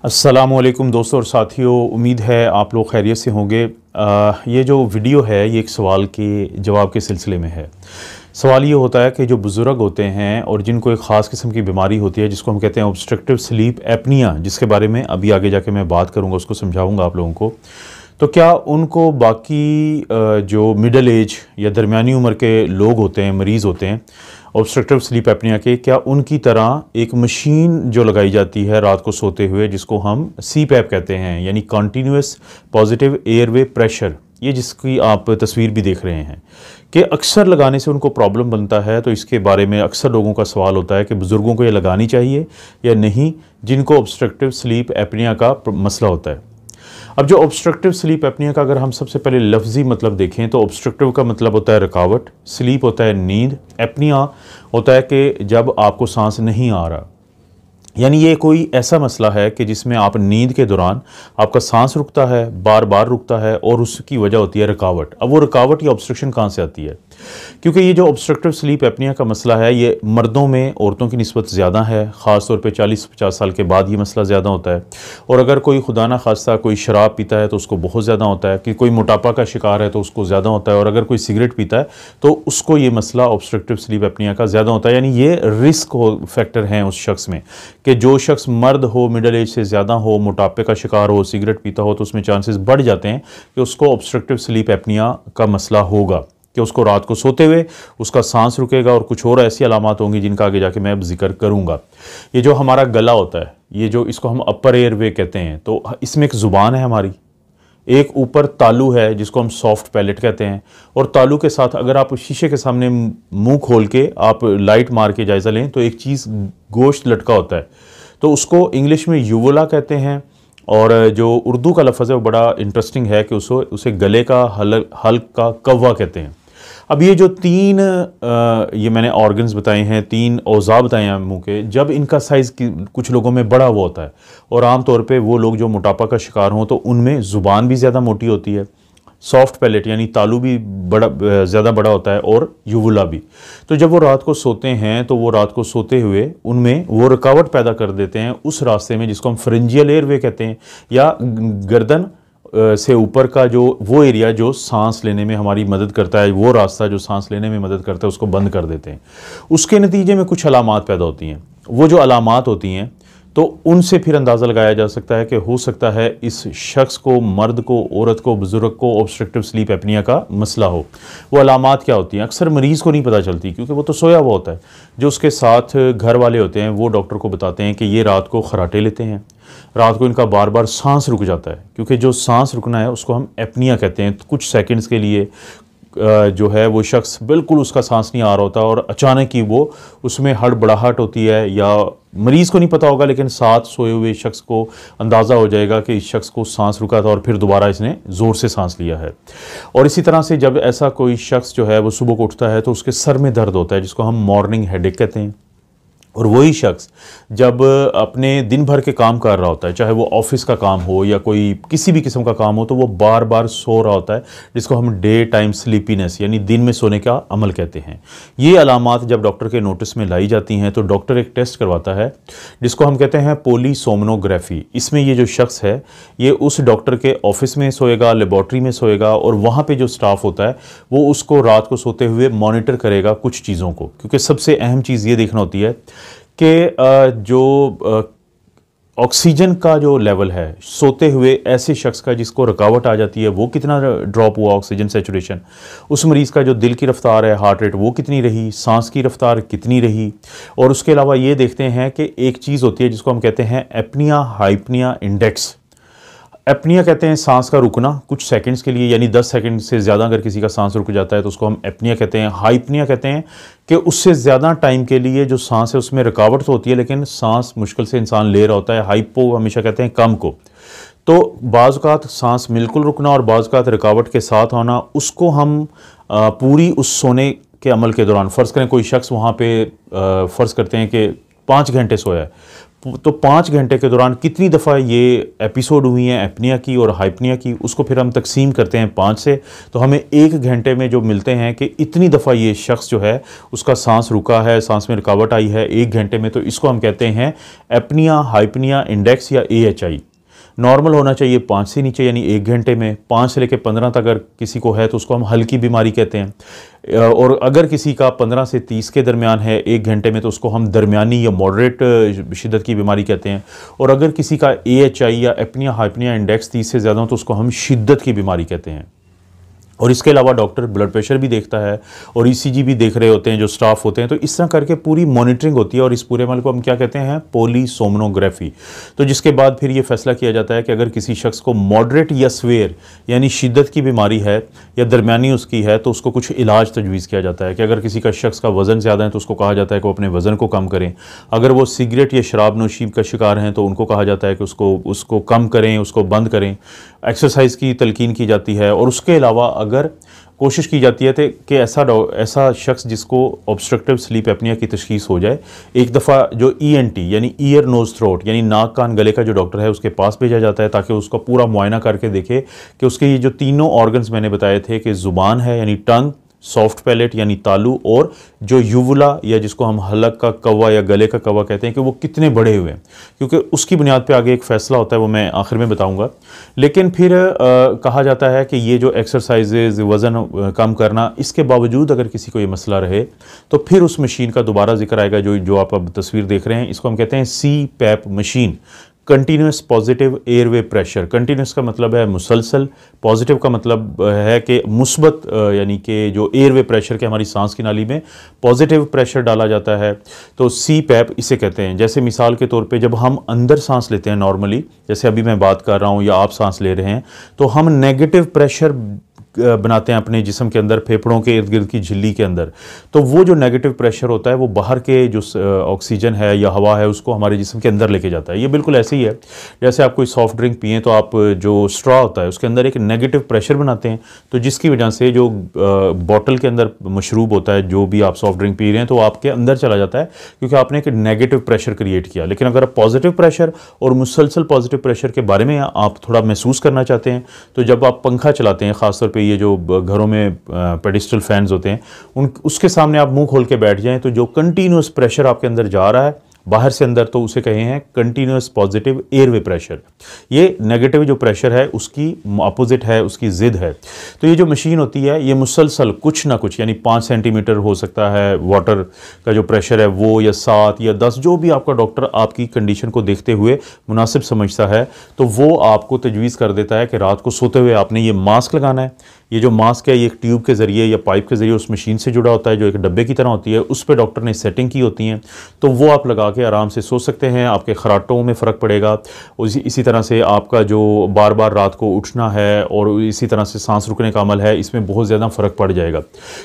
अस्सलामुअलैकुम दोस्तों और साथियों, उम्मीद है आप लोग खैरियत से होंगे। ये जो वीडियो है ये एक सवाल के जवाब के सिलसिले में है। सवाल ये होता है कि जो बुज़ुर्ग होते हैं और जिनको एक ख़ास किस्म की बीमारी होती है जिसको हम कहते हैं ऑब्स्ट्रक्टिव स्लीप एपनिया, जिसके बारे में अभी आगे जाके मैं बात करूँगा, उसको समझाऊँगा आप लोगों को। तो क्या उनको बाकी जो मिडल एज या दरमियानी उम्र के लोग होते हैं, मरीज़ होते हैं ऑब्स्ट्रक्टिव स्लीप एपनिया के, क्या उनकी तरह एक मशीन जो लगाई जाती है रात को सोते हुए जिसको हम सीपैप कहते हैं, यानी कॉन्टीन्यूअस पॉजिटिव एयरवे प्रेशर, ये जिसकी आप तस्वीर भी देख रहे हैं, कि अक्सर लगाने से उनको प्रॉब्लम बनता है। तो इसके बारे में अक्सर लोगों का सवाल होता है कि बुज़ुर्गों को ये लगानी चाहिए या नहीं, जिनको ऑब्स्ट्रक्टिव स्लीप एपनिया का मसला होता है। अब जो ऑब्स्ट्रक्टिव स्लीप एपनिया का अगर हम सबसे पहले लफ्ज़ी मतलब देखें तो ऑब्स्ट्रक्टिव का मतलब होता है रुकावट, स्लीप होता है नींद, एपनिया होता है कि जब आपको सांस नहीं आ रहा, यानी ये कोई ऐसा मसला है कि जिसमें आप नींद के दौरान आपका सांस रुकता है, बार बार रुकता है और उसकी वजह होती है रुकावट। अब वो रुकावट या ऑब्स्ट्रक्शन कहाँ से आती है? क्योंकि ये जो ऑब्स्ट्रक्टिव स्लीप एपनिया का मसला है ये मर्दों में औरतों की निस्बत ज़्यादा है, ख़ास तौर पे 40-50 साल के बाद ये मसला ज़्यादा होता है। और अगर कोई खुदा ना खास्ता कोई शराब पीता है तो उसको बहुत ज़्यादा होता है, कि कोई मोटापा का शिकार है तो उसको ज़्यादा होता है, और अगर कोई सिगरेट पीता है तो उसको ये मसला ऑब्स्ट्रक्टिव स्लीप एपनिया का ज़्यादा होता है। यानी ये रिस्क फैक्टर हैं उस शख्स में, कि जो शख्स मर्द हो, मिडल एज से ज़्यादा हो, मोटापे का शिकार हो, सिगरेट पीता हो, तो उसमें चांसेस बढ़ जाते हैं कि उसको ऑब्स्ट्रक्टिव स्लीप एपनिया का मसला होगा, कि उसको रात को सोते हुए उसका सांस रुकेगा और कुछ और ऐसी अलामात होंगी जिनका आगे जाके मैं अब जिक्र करूंगा। ये जो हमारा गला होता है, ये जो इसको हम अपर एयरवे कहते हैं, तो इसमें एक ज़ुबान है हमारी, एक ऊपर तालू है जिसको हम सॉफ्ट पैलेट कहते हैं, और तालू के साथ अगर आप शीशे के सामने मुंह खोल के आप लाइट मार के जायज़ा लें तो एक चीज़ गोश्त लटका होता है, तो उसको इंग्लिश में यूवुला कहते हैं। और जो उर्दू का लफ्ज़ है वो बड़ा इंटरेस्टिंग है कि उसे गले का हल्क का कव्वा कहते हैं। अब ये जो तीन ये मैंने ऑर्गन्स बताए हैं, तीन औज़ा बताए हैं मुंह के, जब इनका साइज़ कुछ लोगों में बड़ा हुआ होता है, और आम तौर पे वो लोग जो मोटापा का शिकार हों तो उनमें ज़ुबान भी ज़्यादा मोटी होती है, सॉफ्ट पैलेट यानी तालू भी ज़्यादा बड़ा होता है, और यूवुला भी। तो जब वो रात को सोते हैं तो वो रात को सोते हुए उनमें वो रुकावट पैदा कर देते हैं उस रास्ते में जिसको हम फ्रिंजियल एयरवे कहते हैं, या गर्दन से ऊपर का जो वो एरिया जो सांस लेने में हमारी मदद करता है, वो रास्ता जो सांस लेने में मदद करता है, उसको बंद कर देते हैं। उसके नतीजे में कुछ अलामात पैदा होती हैं। वो जो अलामात होती हैं तो उनसे फिर अंदाज़ा लगाया जा सकता है कि हो सकता है इस शख्स को, मर्द को, औरत को, बुज़ुर्ग को ऑब्स्ट्रक्टिव स्लीप एपनिया का मसला हो। वो अलामात क्या होती हैं अक्सर मरीज़ को नहीं पता चलती, क्योंकि वो तो सोया हुआ होता है। जो उसके साथ घर वाले होते हैं वो डॉक्टर को बताते हैं कि ये रात को खराटे लेते हैं, रात को इनका बार बार सांस रुक जाता है, क्योंकि जो सांस रुकना है उसको हम एपनिया कहते हैं। कुछ सेकंड्स के लिए जो है वो शख्स बिल्कुल उसका सांस नहीं आ रहा होता और अचानक ही वो उसमें हड़बड़ाहट होती है, या मरीज़ को नहीं पता होगा लेकिन साथ सोए हुए शख्स को अंदाज़ा हो जाएगा कि इस शख्स को सांस रुका था और फिर दोबारा इसने ज़ोर से सांस लिया है। और इसी तरह से जब ऐसा कोई शख्स जो है वो सुबह को उठता है तो उसके सर में दर्द होता है, जिसको हम मॉर्निंग हेडेक कहते हैं। और वही शख्स जब अपने दिन भर के काम कर रहा होता है, चाहे वो ऑफिस का काम हो या कोई किसी भी किस्म का काम हो, तो वो बार बार सो रहा होता है, जिसको हम डे टाइम स्लीपीनेस यानी दिन में सोने का अमल कहते हैं। ये अलामात जब डॉक्टर के नोटिस में लाई जाती हैं तो डॉक्टर एक टेस्ट करवाता है जिसको हम कहते हैं पोलीसोमनोग्राफी। इसमें ये जो शख्स है ये उस डॉक्टर के ऑफिस में सोएगा, लेबॉर्ट्री में सोएगा, और वहाँ पर जो स्टाफ होता है वो उसको रात को सोते हुए मॉनिटर करेगा कुछ चीज़ों को, क्योंकि सबसे अहम चीज़ ये देखना होती है कि जो ऑक्सीजन का जो लेवल है सोते हुए ऐसे शख्स का जिसको रुकावट आ जाती है वो कितना ड्रॉप हुआ ऑक्सीजन सैचुरेशन, उस मरीज़ का जो दिल की रफ्तार है, हार्ट रेट, वो कितनी रही, सांस की रफ्तार कितनी रही। और उसके अलावा ये देखते हैं कि एक चीज़ होती है जिसको हम कहते हैं एपनिया हाइपनिया इंडेक्स। एपनिया कहते हैं सांस का रुकना कुछ सेकंड्स के लिए, यानी 10 सेकंड से ज़्यादा अगर किसी का सांस रुक जाता है तो उसको हम एपनिया कहते हैं। हाइपनिया कहते हैं कि उससे ज़्यादा टाइम के लिए जो सांस है उसमें रुकावट तो होती है लेकिन सांस मुश्किल से इंसान ले रहा होता है। हाइपो हमेशा कहते हैं कम को। तो बाज़ औक़ात सांस बिल्कुल रुकना और बाज़ औक़ात रुकावट के साथ होना, उसको हम पूरी उस सोने के अमल के दौरान, फ़र्ज़ करें कोई शख्स वहाँ पर फ़र्ज़ करते हैं कि 5 घंटे सोया है, तो 5 घंटे के दौरान कितनी दफ़ा ये एपिसोड हुई हैं एपनिया की और हाइपनिया की, उसको फिर हम तकसीम करते हैं 5 से, तो हमें 1 घंटे में जो मिलते हैं कि इतनी दफ़ा ये शख्स जो है उसका सांस रुका है, सांस में रुकावट आई है 1 घंटे में, तो इसको हम कहते हैं एपनिया हाइपनिया इंडेक्स या AHI। नॉर्मल होना चाहिए 5 से नीचे, यानी 1 घंटे में। 5 से लेकर 15 तक अगर किसी को है तो उसको हम हल्की बीमारी कहते हैं, और अगर किसी का 15 से 30 के दरमियान है 1 घंटे में तो उसको हम दरमियानी या मॉडरेट शिद्दत की बीमारी कहते हैं। और अगर किसी का AHI या एपनिया हाइपनिया इंडेक्स 30 से ज़्यादा हो तो उसको हम शिद्दत की बीमारी कहते हैं। और इसके अलावा डॉक्टर ब्लड प्रेशर भी देखता है और ECG भी देख रहे होते हैं जो स्टाफ होते हैं, तो इस तरह करके पूरी मॉनिटरिंग होती है। और इस पूरे अमल को हम क्या कहते हैं, पॉलीसोमनोग्राफी। तो जिसके बाद फिर ये फैसला किया जाता है कि अगर किसी शख्स को मॉडरेट या स्वेयर यानी शिद्दत की बीमारी है या दरमियानी उसकी है तो उसको कुछ इलाज तजवीज़ किया जाता है। कि अगर किसी का शख्स का वज़न ज़्यादा है तो उसको कहा जाता है कि वो अपने वज़न को कम करें। अगर वो सिगरेट या शराब नोशी का शिकार हैं तो उनको कहा जाता है कि उसको कम करें, उसको बंद करें। एक्सरसाइज की तलकीन की जाती है। और उसके अलावा अगर कोशिश की जाती है कि ऐसा शख्स जिसको ऑब्स्ट्रक्टिव स्लीप एपनिया की तशखीस हो जाए, एक दफ़ा जो ENT यानी ईयर नोज़ थ्रोट यानी नाक कान गले का जो डॉक्टर है उसके पास भेजा जाता है ताकि उसका पूरा मुआयना करके देखे कि उसके ये जो तीनों ऑर्गन्स मैंने बताए थे कि ज़ुबान है यानी टंग, सॉफ्ट पैलेट यानी तालू, और जो युवला या जिसको हम हलक का कौवा या गले का कौवा कहते हैं कि वो कितने बड़े हुए हैं, क्योंकि उसकी बुनियाद पे आगे एक फ़ैसला होता है, वो मैं आखिर में बताऊंगा। लेकिन फिर कहा जाता है कि ये जो एक्सरसाइजेज, वज़न कम करना, इसके बावजूद अगर किसी को ये मसला रहे तो फिर उस मशीन का दोबारा जिक्र आएगा जो आप अब तस्वीर देख रहे हैं। इसको हम कहते हैं CPAP machine, continuous positive airway pressure. Continuous का मतलब है मुसलसल, पॉजिटिव का मतलब है कि मुस्बत, यानी कि जो एयरवे प्रेशर के हमारी सांस की नाली में पॉजिटिव प्रेशर डाला जाता है, तो CPAP इसे कहते हैं। जैसे मिसाल के तौर पे जब हम अंदर सांस लेते हैं नॉर्मली, जैसे अभी मैं बात कर रहा हूँ या आप सांस ले रहे हैं, तो हम नेगेटिव प्रेशर बनाते हैं अपने जिस्म के अंदर, फेफड़ों के इर्द गिर्द की झिल्ली के अंदर। तो वो जो नेगेटिव प्रेशर होता है वो बाहर के जो ऑक्सीजन है या हवा है उसको हमारे जिस्म के अंदर लेके जाता है। ये बिल्कुल ऐसे ही है जैसे आप कोई सॉफ्ट ड्रिंक पिएं तो आप जो स्ट्रॉ होता है उसके अंदर एक नेगेटिव प्रेशर बनाते हैं, तो जिसकी वजह से जो बॉटल के अंदर मशरूब होता है, जो भी आप सॉफ्ट ड्रिंक पी रहे हैं, तो आपके अंदर चला जाता है क्योंकि आपने एक नेगेटिव प्रेशर क्रिएट किया। लेकिन अगर आप पॉजिटिव प्रेशर और मुसलसल पॉजिटिव प्रेशर के बारे में आप थोड़ा महसूस करना चाहते हैं तो जब आप पंखा चलाते हैं, ख़ासतौर पे ये जो घरों में पेडिस्टल फैंस होते हैं उसके सामने आप मुंह खोल के बैठ जाएं, तो जो कंटिन्यूस प्रेशर आपके अंदर जा रहा है बाहर से अंदर, तो उसे कहे हैं कंटिन्यूस पॉजिटिव एयरवे प्रेशर। ये नेगेटिव जो प्रेशर है उसकी अपोजिट है, उसकी ज़िद है। तो ये जो मशीन होती है ये मुसलसल कुछ ना कुछ, यानी 5 सेंटीमीटर हो सकता है वाटर का जो प्रेशर है वो, या 7 या 10, जो भी आपका डॉक्टर आपकी कंडीशन को देखते हुए मुनासिब समझता है, तो वो आपको तजवीज़ कर देता है कि रात को सोते हुए आपने ये मास्क लगाना है। ये जो मास्क है ये एक ट्यूब के ज़रिए या पाइप के ज़रिए उस मशीन से जुड़ा होता है जो एक डब्बे की तरह होती है, उस पर डॉक्टर ने सेटिंग की होती हैं, तो वो आप लगा के आराम से सो सकते हैं। आपके खराटों में फ़र्क पड़ेगा। इसी तरह से आपका जो बार बार रात को उठना है और इसी तरह से सांस रुकने का अमल है, इसमें बहुत ज़्यादा फ़र्क पड़ जाएगा।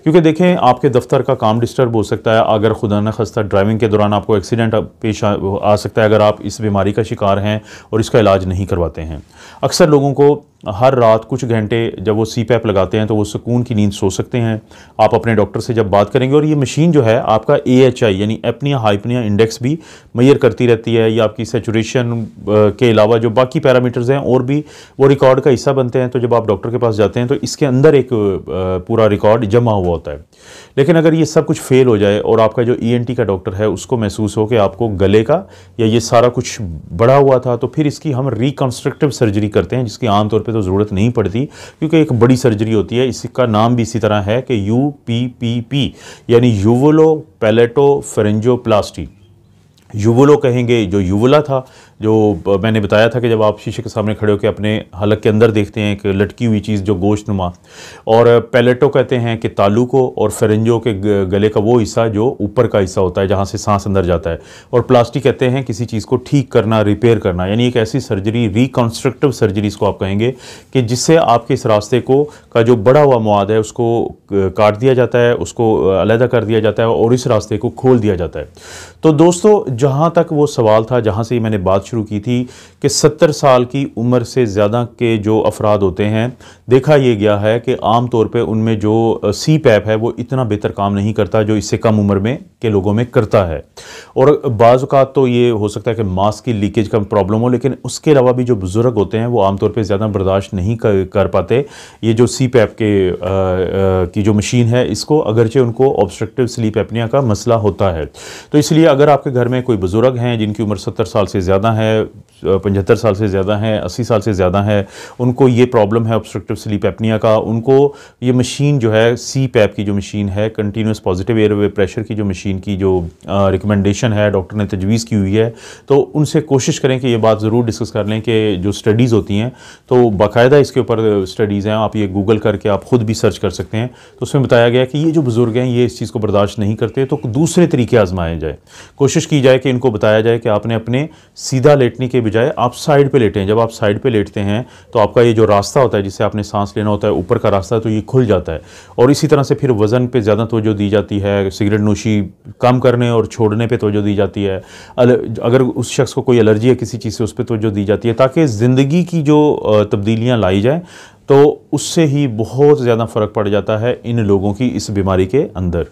क्योंकि देखें, आपके दफ्तर का काम डिस्टर्ब हो सकता है, अगर खुदा न खास्ता ड्राइविंग के दौरान आपको एक्सीडेंट पेश आ सकता है अगर आप इस बीमारी का शिकार हैं और इसका इलाज नहीं करवाते हैं। अक्सर लोगों को हर रात कुछ घंटे जब वो CPAP लगाते हैं तो वो सुकून की नींद सो सकते हैं। आप अपने डॉक्टर से जब बात करेंगे, और ये मशीन जो है आपका AHI यानी एपनिया हाइपनिया इंडेक्स भी मेजर करती रहती है। ये आपकी सैचुरेशन के अलावा जो बाकी पैरामीटर्स हैं और भी वो रिकॉर्ड का हिस्सा बनते हैं। तो जब आप डॉक्टर के पास जाते हैं तो इसके अंदर एक पूरा रिकॉर्ड जमा हुआ होता है। लेकिन अगर ये सब कुछ फेल हो जाए और आपका जो ENT का डॉक्टर है उसको महसूस हो कि आपको गले का या ये सारा कुछ बढ़ा हुआ था, तो फिर इसकी हम रिकन्स्ट्रक्टिव सर्जरी करते हैं, जिसकी आमतौर पे तो ज़रूरत नहीं पड़ती क्योंकि एक बड़ी सर्जरी होती है। इसका नाम भी इसी तरह है कि UPPP यानी यूवुलो पैलेटो फेरेंजियोप्लास्टी। यूवुलो कहेंगे जो युवला था, जो मैंने बताया था कि जब आप शीशे के सामने खड़े होकर अपने हलक के अंदर देखते हैं एक लटकी हुई चीज़ जो गोश्त नुमा, और पैलेटो कहते हैं कि तालू को, और फेरेंजो के गले का वो हिस्सा जो ऊपर का हिस्सा होता है जहाँ से सांस अंदर जाता है, और प्लास्टिक कहते हैं किसी चीज़ को ठीक करना, रिपेयर करना, यानी एक ऐसी सर्जरी, रिकन्स्ट्रक्टिव सर्जरी इसको आप कहेंगे, कि जिससे आपके इस रास्ते को का जो बढ़ा हुआ मवाद है उसको काट दिया जाता है, उसको अलहदा कर दिया जाता है और इस रास्ते को खोल दिया जाता है। तो दोस्तों, जहाँ तक वो सवाल था जहाँ से मैंने बात शुरू की थी कि 70 साल की उम्र से ज़्यादा के जो अफराद होते हैं, देखा ये गया है कि आम तौर पे उनमें जो CPAP है वो इतना बेहतर काम नहीं करता जो इससे कम उम्र में के लोगों में करता है। और बाज़ औक़ात तो ये हो सकता है कि मांस की लीकेज का प्रॉब्लम हो, लेकिन उसके अलावा भी जो बुज़ुर्ग होते हैं वो आमतौर पे ज़्यादा बर्दाश्त नहीं कर पाते ये जो CPAP की जो मशीन है इसको, अगरचे उनको ऑब्स्ट्रक्टिव स्लीप एपनिया का मसला होता है। तो इसलिए अगर आपके घर में कोई बुज़ुर्ग हैं जिनकी उम्र 70 साल से ज़्यादा है, 75 साल से ज़्यादा है, 80 साल से ज़्यादा है, उनको ये प्रॉब्लम है ऑब्स्ट्रक्टिव स्लीप एपनिया का, उनको ये मशीन जो है CPAP की जो मशीन है, कंटिन्यूस पॉजिटिव एयरवे प्रेशर की जो मशीन की जो रिकमेंडेशन है डॉक्टर ने तजवीज़ की हुई है, तो उनसे कोशिश करें कि ये बात ज़रूर डिस्कस कर लें कि जो स्टडीज़ होती हैं तो बाकायदा इसके ऊपर स्टडीज़ हैं, आप ये गूगल करके आप ख़ुद भी सर्च कर सकते हैं। तो उसमें बताया गया कि ये जो बुज़ुर्ग हैं ये इस चीज़ को बर्दाश्त नहीं करते तो दूसरे तरीके आजमाए जाए। कोशिश की जाए कि इनको बताया जाए कि आपने अपने सीधा लेटने के बजाय आप साइड पे लेटें। जब आप साइड पे लेटते हैं तो आपका ये जो रास्ता होता है जिससे आपने सांस लेना होता है, ऊपर का रास्ता, तो ये खुल जाता है। और इसी तरह से फिर वज़न पे ज़्यादा तवज्जो दी जाती है, सिगरेट नोशी कम करने और छोड़ने पे तवज्जो दी जाती है। अगर उस शख्स को कोई एलर्जी है किसी चीज़ से उस पर तवज्जो दी जाती है, ताकि ज़िंदगी की जो तब्दीलियाँ लाई जाएँ तो उससे ही बहुत ज़्यादा फ़र्क पड़ जाता है इन लोगों की इस बीमारी के अंदर।